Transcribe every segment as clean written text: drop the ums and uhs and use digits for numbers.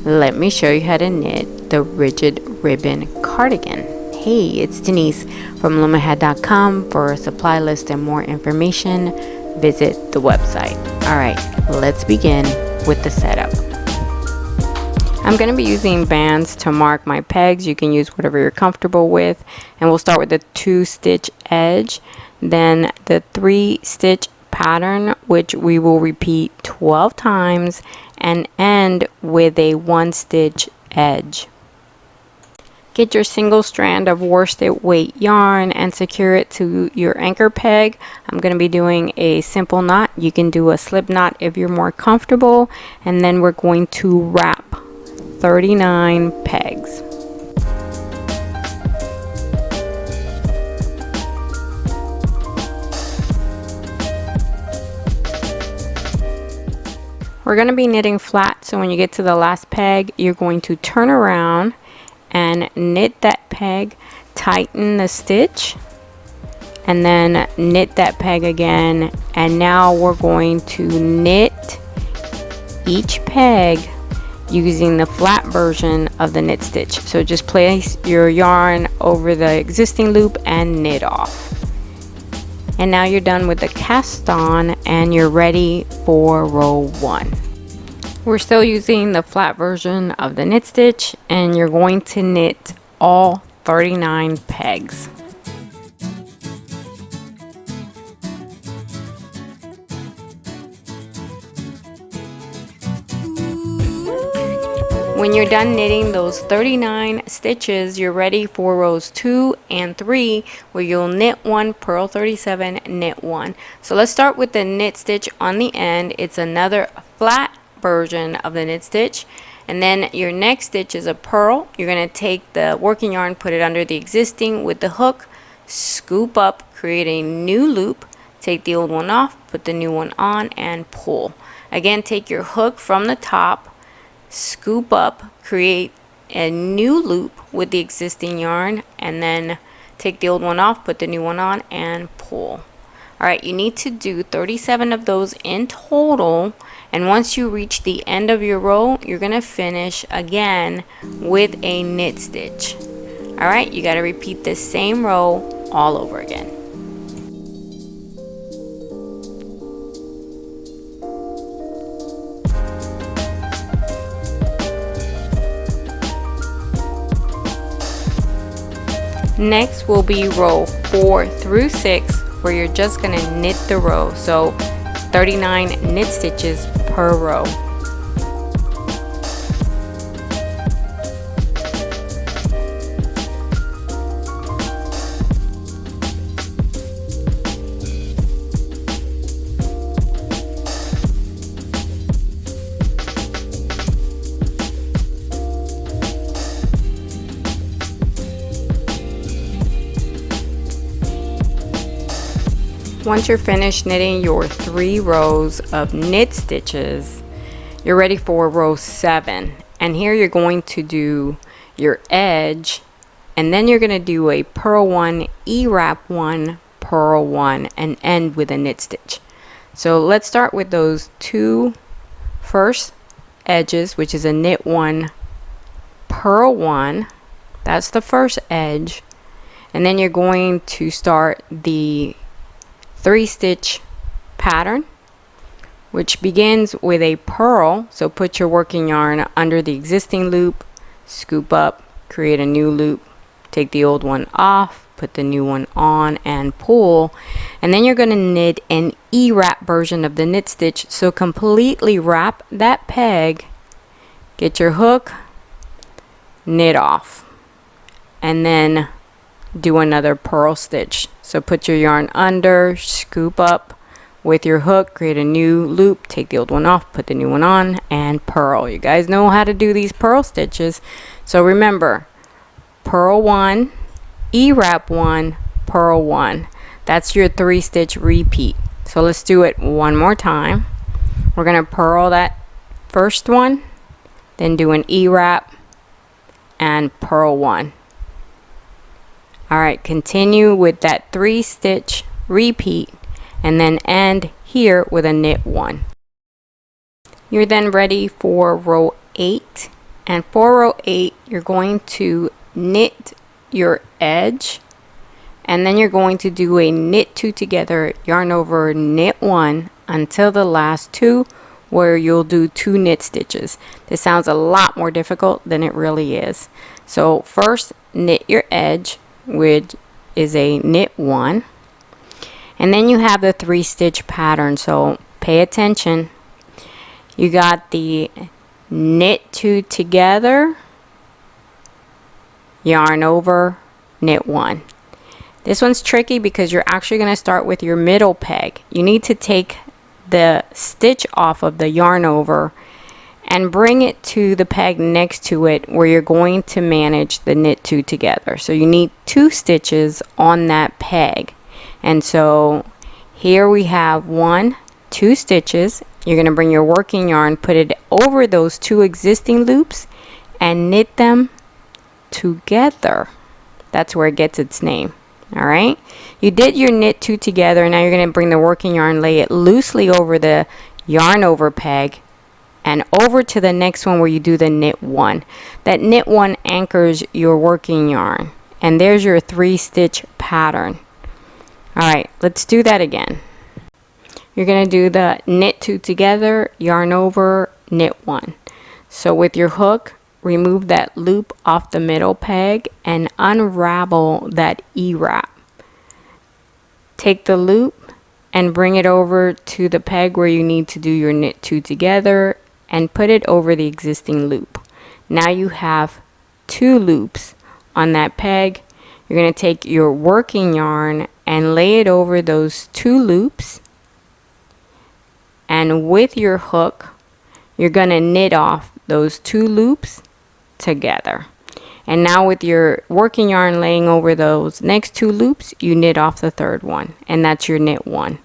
Let me show you how to knit the rigid ribbon cardigan. Hey, it's Denise from LoomaHat.com. For a supply list and more information, visit the website. Alright, let's begin with the setup. I'm going to be using bands to mark my pegs. You can use whatever you're comfortable with. And we'll start with the 2-stitch edge, then the 3-stitch pattern, which we will repeat 12 times, and end with a 1-stitch edge. Get your single strand of worsted weight yarn and secure it to your anchor peg. I'm going to be doing a simple knot. You can do a slip knot if you're more comfortable, and then we're going to wrap 39 pegs. We're going to be knitting flat, so when you get to the last peg, you're going to turn around and knit that peg, tighten the stitch, and then knit that peg again. And now we're going to knit each peg using the flat version of the knit stitch. So just place your yarn over the existing loop and knit off. And now you're done with the cast on and you're ready for row 1. We're still using the flat version of the knit stitch, and you're going to knit all 39 pegs. When you're done knitting those 39 stitches, you're ready for rows 2 and 3, where you'll knit 1, purl 37, knit 1. So let's start with the knit stitch on the end. It's another flat version of the knit stitch, and then your next stitch is a purl. You're going to take the working yarn, put it under the existing with the hook, scoop up, create a new loop, take the old one off, put the new one on, and pull. Again, take your hook from the top, scoop up, create a new loop with the existing yarn, and then take the old one off, put the new one on, and pull. Alright, you need to do 37 of those in total, and once you reach the end of your row, you're going to finish again with a knit stitch. Alright, you got to repeat the same row all over again. Next will be row 4 through 6, where you're just going to knit the row. So 39 knit stitches per row. Once you're finished knitting your 3 rows of knit stitches, you're ready for row 7. And here you're going to do your edge, and then you're going to do a purl 1, E-wrap 1, purl 1, and end with a knit stitch. So let's start with those 2 first edges, which is a knit 1, purl 1. That's the first edge. And then you're going to start the 3-stitch pattern, which begins with a purl. So put your working yarn under the existing loop, scoop up, create a new loop, take the old one off, put the new one on, and pull. And then you're going to knit an E-wrap version of the knit stitch. So completely wrap that peg, get your hook, knit off, and then do another purl stitch. So put your yarn under, scoop up with your hook, create a new loop, take the old one off, put the new one on, and purl. You guys know how to do these purl stitches. So remember, purl 1, E-wrap 1, purl 1. That's your 3-stitch repeat. So let's do it one more time. We're going to purl that first one, then do an E-wrap and purl 1. Alright, continue with that 3-stitch repeat, and then end here with a knit 1. You're then ready for row 8 And for row 8, you're going to knit your edge, and then you're going to do a knit 2 together, yarn over, knit 1 until the last 2, where you'll do 2 knit stitches. This sounds a lot more difficult than it really is. So first, knit your edge, which is a knit 1, and then you have the 3 stitch pattern. So pay attention. You got the knit 2 together, yarn over, knit 1. This one's tricky because you're actually going to start with your middle peg. You need to take the stitch off of the yarn over and bring it to the peg next to it where you're going to manage the knit 2 together. So you need 2 stitches on that peg. And so here we have 1, 2 stitches. You're going to bring your working yarn, put it over those 2 existing loops and knit them together. That's where it gets its name. All right, you did your knit 2 together, and now you're going to bring the working yarn, lay it loosely over the yarn over peg and over to the next one where you do the knit 1. That knit 1 anchors your working yarn, and there's your 3 stitch pattern. All right, let's do that again. You're going to do the knit 2 together, yarn over, knit 1. So with your hook, remove that loop off the middle peg and unravel that E-wrap. Take the loop and bring it over to the peg where you need to do your knit 2 together and put it over the existing loop. Now you have 2 loops on that peg. You're going to take your working yarn and lay it over those 2 loops, and with your hook you're going to knit off those 2 loops together. And now with your working yarn laying over those next 2 loops, you knit off the 3rd one, and that's your knit 1.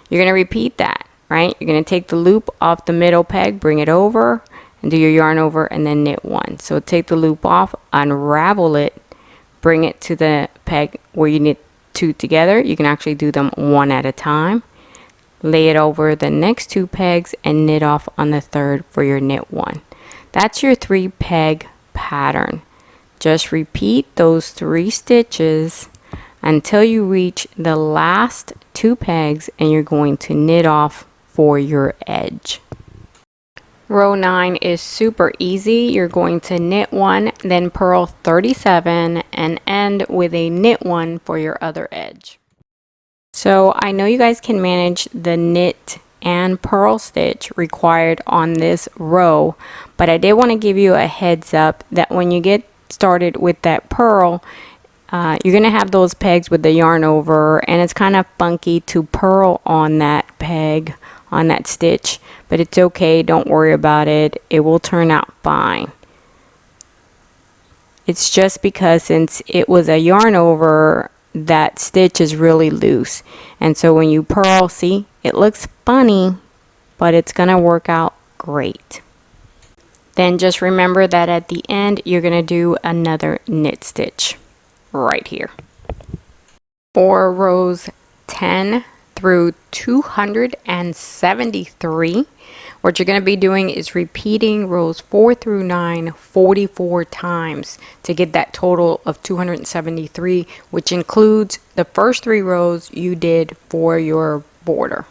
You're going to repeat that, right? You're going to take the loop off the middle peg, bring it over and do your yarn over, and then knit 1. So take the loop off, unravel it, bring it to the peg where you knit 2 together. You can actually do them one at a time. Lay it over the next 2 pegs and knit off on the 3rd for your knit 1. That's your 3 peg pattern. Just repeat those 3 stitches until you reach the last 2 pegs, and you're going to knit off for your edge. Row 9 is super easy. You're going to knit 1, then purl 37 and end with a knit 1 for your other edge. So I know you guys can manage the knit and purl stitch required on this row, but I did want to give you a heads up that when you get started with that purl, you're going to have those pegs with the yarn over, and it's kind of funky to purl on that peg, on that stitch, but it's okay, don't worry about it, it will turn out fine. It's just because since it was a yarn over, that stitch is really loose, and so when you purl, see, it looks funny, but it's gonna work out great. Then just remember that at the end you're gonna do another knit stitch right here. For rows 10 through 273, what you're going to be doing is repeating rows 4 through 9 44 times to get that total of 273, which includes the first 3 rows you did for your border.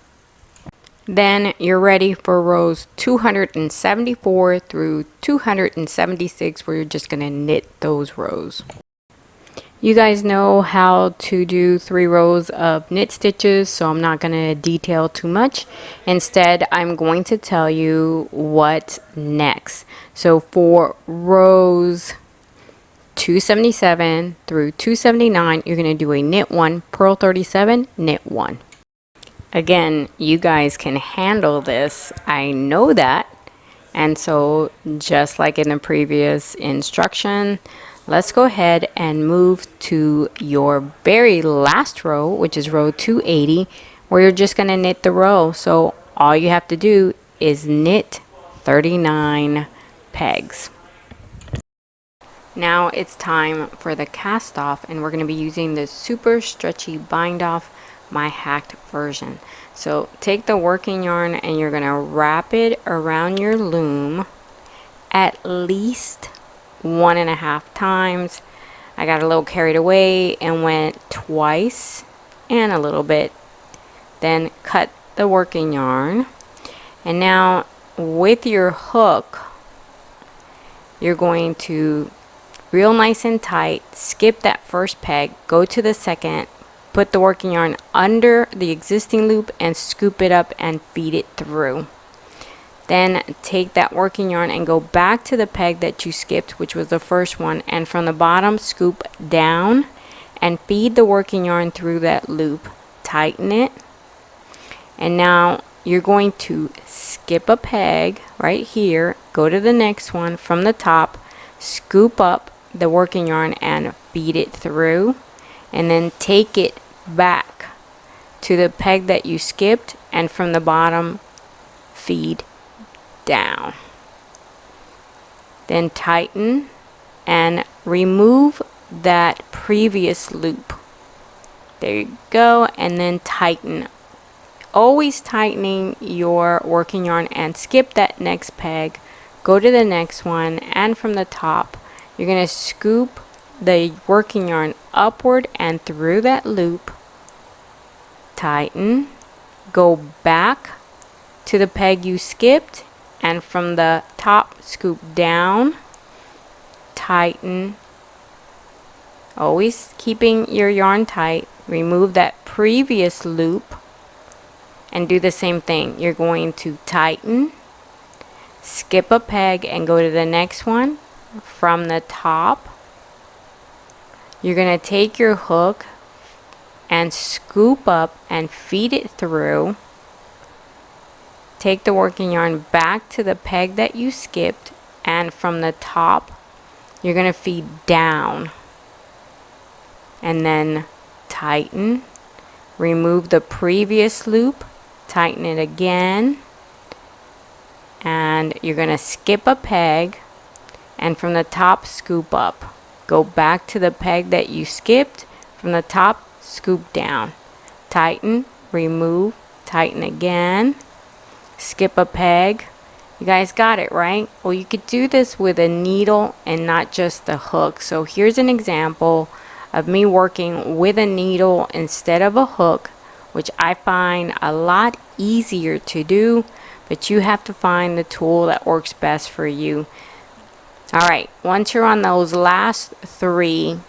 Then you're ready for rows 274 through 276, where you're just going to knit those rows. You guys know how to do 3 rows of knit stitches, so I'm not going to detail too much. Instead, I'm going to tell you what's next. So for rows 277 through 279, you're going to do a knit 1, purl 37, knit 1. Again, you guys can handle this. I know that. And so just like in the previous instruction, let's go ahead and move to your very last row, which is row 280, where you're just going to knit the row. So all you have to do is knit 39 pegs. Now it's time for the cast off, and we're going to be using the super stretchy bind off, my hacked version. So take the working yarn and you're going to wrap it around your loom at least 1.5 times. I got a little carried away and went twice and a little bit. Then cut the working yarn. And now with your hook, you're going to real nice and tight skip that first peg, go to the second, put the working yarn under the existing loop and scoop it up and feed it through. Then take that working yarn and go back to the peg that you skipped, which was the first one, and from the bottom scoop down and feed the working yarn through that loop. Tighten it. And now you're going to skip a peg right here, go to the next one from the top, scoop up the working yarn and feed it through, and then take it back to the peg that you skipped and from the bottom feed down. Then tighten and remove that previous loop. There you go. And then tighten. Always tightening your working yarn and skip that next peg, go to the next one, and from the top you're going to scoop the working yarn upward and through that loop. Tighten, go back to the peg you skipped, and from the top scoop down, tighten, always keeping your yarn tight. Remove that previous loop and do the same thing. You're going to tighten, skip a peg and go to the next one. From the top, you're going to take your hook and scoop up and feed it through. Take the working yarn back to the peg that you skipped, and from the top you're going to feed down and then tighten, remove the previous loop, tighten it again, and you're going to skip a peg and from the top scoop up, go back to the peg that you skipped, from the top scoop down, tighten, remove, tighten again, skip a peg. You guys got it, right? Well, you could do this with a needle and not just the hook. So here's an example of me working with a needle instead of a hook, which I find a lot easier to do, but you have to find the tool that works best for you. All right, once you're on those last 3, you're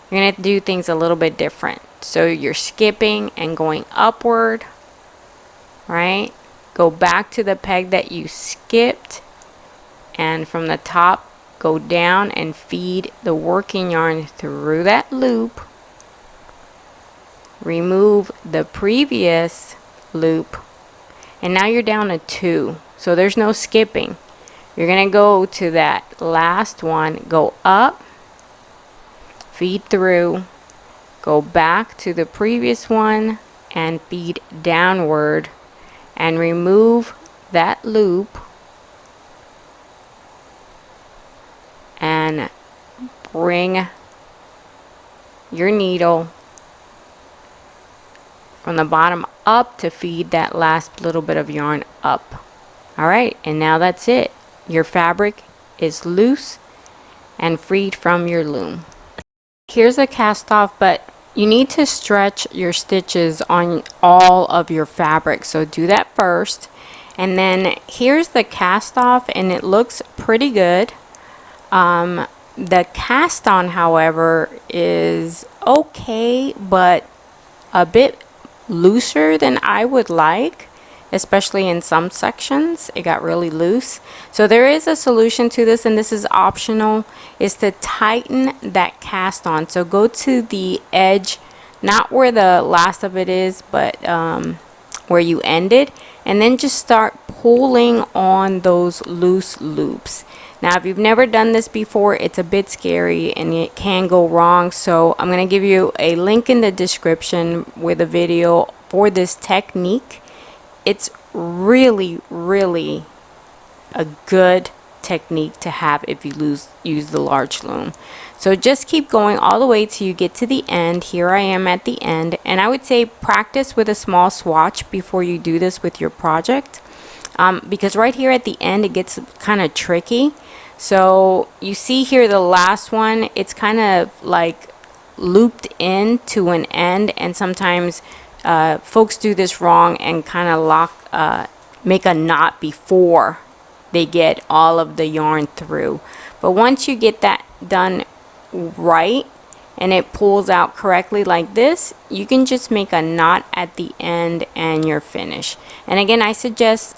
going to do things a little bit different. So you're skipping and going upward, right? Go back to the peg that you skipped, and from the top go down and feed the working yarn through that loop. Remove the previous loop, and now you're down to 2, so there's no skipping. You're gonna go to that last one, go up, feed through, go back to the previous one and feed downward, and remove that loop and bring your needle from the bottom up to feed that last little bit of yarn up. All right, and now that's it. Your fabric is loose and freed from your loom. Here's a cast off, but you need to stretch your stitches on all of your fabric, so do that first. And then here's the cast off, and it looks pretty good. The cast on, however, is okay, but a bit looser than I would like, especially in some sections. It got really loose. So there is a solution to this, and this is optional, is to tighten that cast on. So go to the edge, not where the last of it is, but where you ended, and then just start pulling on those loose loops. Now, if you've never done this before, it's a bit scary and it can go wrong. So I'm going to give you a link in the description with a video for this technique. It's really, really a good technique to have if you use the large loom. So just keep going all the way till you get to the end. Here I am at the end, and I would say practice with a small swatch before you do this with your project. because right here at the end it gets kind of tricky. So you see here the last one, it's kind of like looped in to an end, and sometimes folks do this wrong and kind of make a knot before they get all of the yarn through. But once you get that done right and it pulls out correctly like this, you can just make a knot at the end and you're finished. And again, I suggest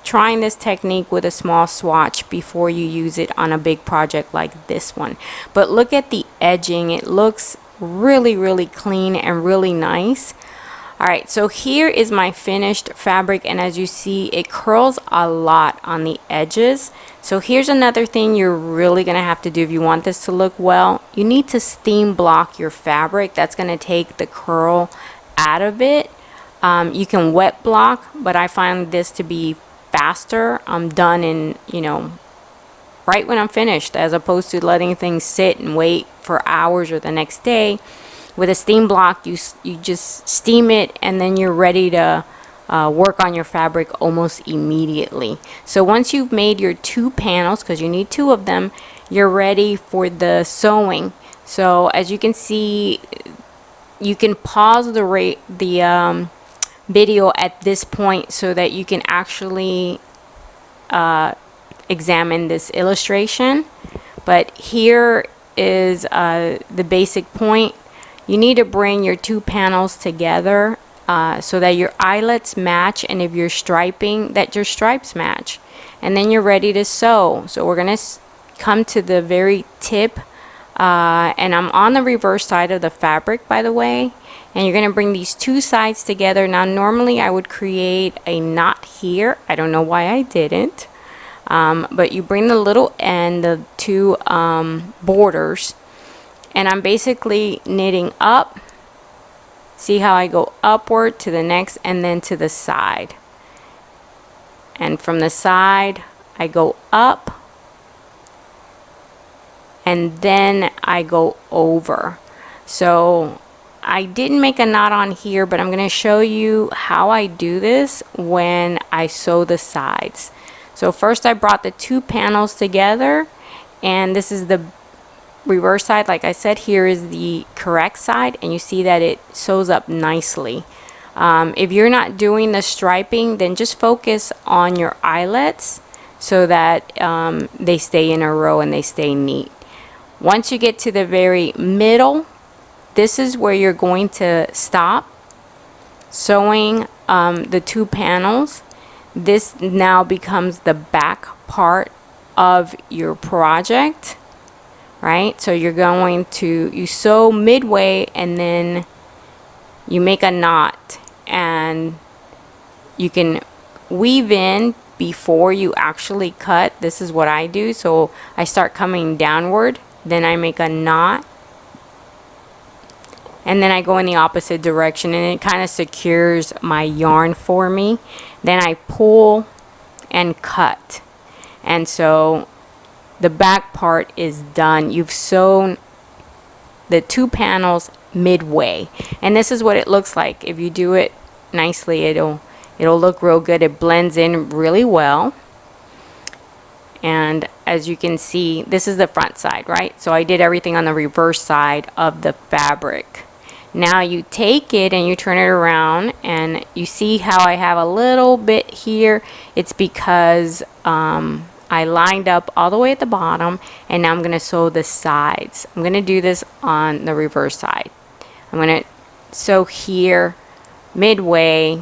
trying this technique with a small swatch before you use it on a big project like this one. But look at the edging, it looks really clean and really nice. Alright, so here is my finished fabric, and as you see, it curls a lot on the edges. So here's another thing you're really going to have to do if you want this to look well. You need to steam block your fabric. That's going to take the curl out of it. You can wet block, but I find this to be faster. I'm done in, right when I'm finished, as opposed to letting things sit and wait for hours or the next day. With a steam block, you just steam it, and then you're ready to work on your fabric almost immediately. So once you've made your 2 panels, because you need 2 of them, you're ready for the sewing. So as you can see, you can pause the video at this point so that you can actually examine this illustration. But here is the basic point. You need to bring your 2 panels together so that your eyelets match, and if you're striping, that your stripes match. And then you're ready to sew. So we're going to come to the very tip, and I'm on the reverse side of the fabric, by the way. And you're going to bring these 2 sides together. Now normally I would create a knot here. I don't know why I didn't. But you bring the little end, the 2 borders, and I'm basically knitting up. See how I go upward to the next and then to the side. And from the side I go up, and then I go over. So I didn't make a knot on here, but I'm going to show you how I do this when I sew the sides. So first I brought the 2 panels together, and this is the reverse side. Like I said, here is the correct side, and you see that it sews up nicely. If you're not doing the striping, then just focus on your eyelets so that they stay in a row and they stay neat. Once you get to the very middle, this is where you're going to stop sewing the 2 panels. This now becomes the back part of your project, right? So you're going to, you sew midway, and then you make a knot, and you can weave in before you actually cut. This is what I do. So I start coming downward, then I make a knot, and then I go in the opposite direction, and it kind of secures my yarn for me. Then I pull and cut, and so the back part is done. You've sewn the 2 panels midway, and this is what it looks like. If you do it nicely, it'll look real good. It blends in really well. And as you can see, this is the front side, right? So I did everything on the reverse side of the fabric. Now you take it and you turn it around, and you see how I have a little bit here. It's because I lined up all the way at the bottom, and now I'm going to sew the sides. I'm going to do this on the reverse side. I'm going to sew here midway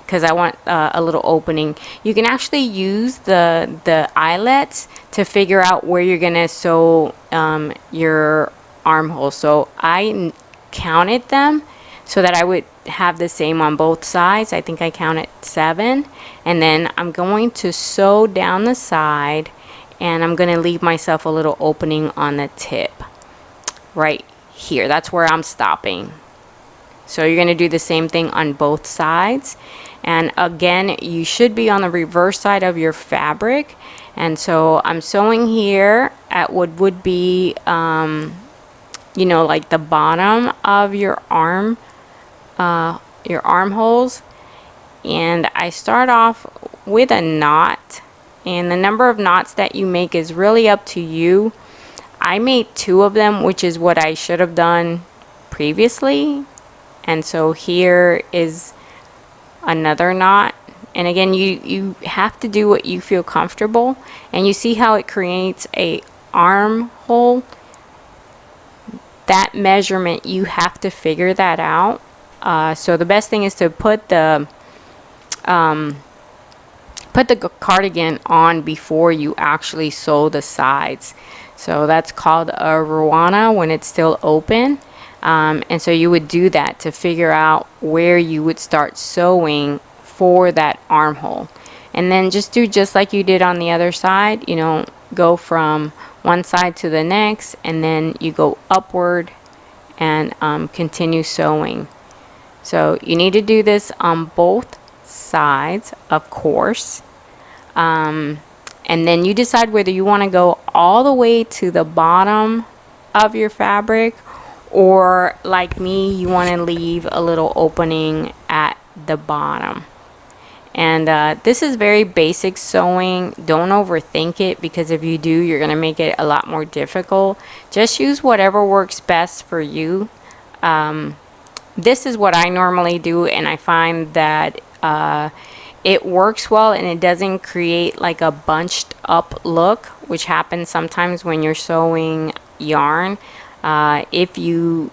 because I want a little opening. You can actually use the eyelets to figure out where you're going to sew your armholes. So I counted them so that I would have the same on both sides. I think I counted 7, and then I'm going to sew down the side, and I'm going to leave myself a little opening on the tip right here. That's where I'm stopping. So you're going to do the same thing on both sides, and again, you should be on the reverse side of your fabric. And so I'm sewing here at what would be you know, like the bottom of your armholes, and I start off with a knot, and the number of knots that you make is really up to you. I made 2 of them, which is what I should have done previously, and so here is another knot. And again, you have to do what you feel comfortable, and you see how it creates a armhole. That measurement, you have to figure that out. So the best thing is to put the cardigan on before you actually sew the sides. So that's called a ruana when it's still open. And so you would do that to figure out where you would start sewing for that armhole. And then just like you did on the other side, you know, go from one side to the next, and then you go upward and continue sewing. So you need to do this on both sides, of course. And then you decide whether you want to go all the way to the bottom of your fabric, or like me, you want to leave a little opening at the bottom. And this is very basic sewing. Don't overthink it, because if you do, you're going to make it a lot more difficult. Just use whatever works best for you. This is what I normally do, and I find that it works well, and it doesn't create like a bunched up look, which happens sometimes when you're sewing yarn. If you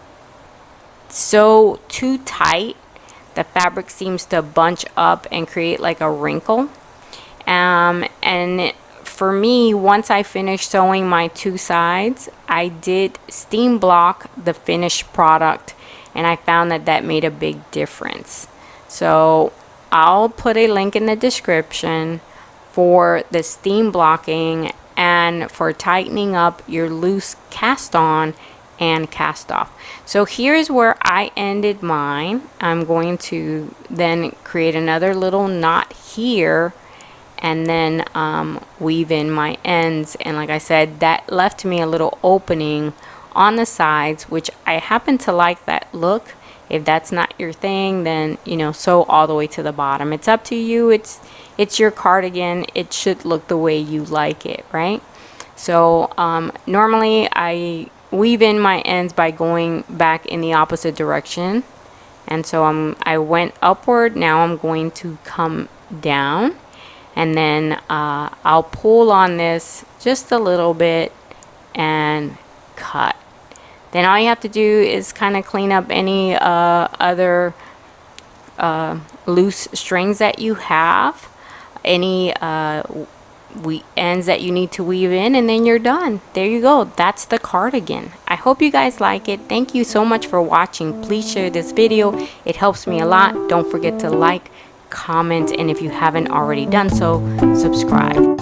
sew too tight, the fabric seems to bunch up and create like a wrinkle. And for me, once I finished sewing my 2 sides, I did steam block the finished product, and I found that that made a big difference. So I'll put a link in the description for the steam blocking and for tightening up your loose cast on and cast off. So here's where I ended mine. I'm going to then create another little knot here, and then weave in my ends. And like I said, that left me a little opening on the sides, which I happen to like that look. If that's not your thing, then, you know, sew all the way to the bottom. It's up to you. It's your cardigan. It should look the way you like it, right? So normally I weave in my ends by going back in the opposite direction, and so I went upward. Now I'm going to come down, and then I'll pull on this just a little bit and cut. Then all you have to do is kind of clean up any other loose strings that you have, any ends that you need to weave in, and then you're done. There you go. That's the cardigan. I hope you guys like it. Thank you so much for watching. Please share this video. It helps me a lot. Don't forget to like, comment, and if you haven't already done so, subscribe.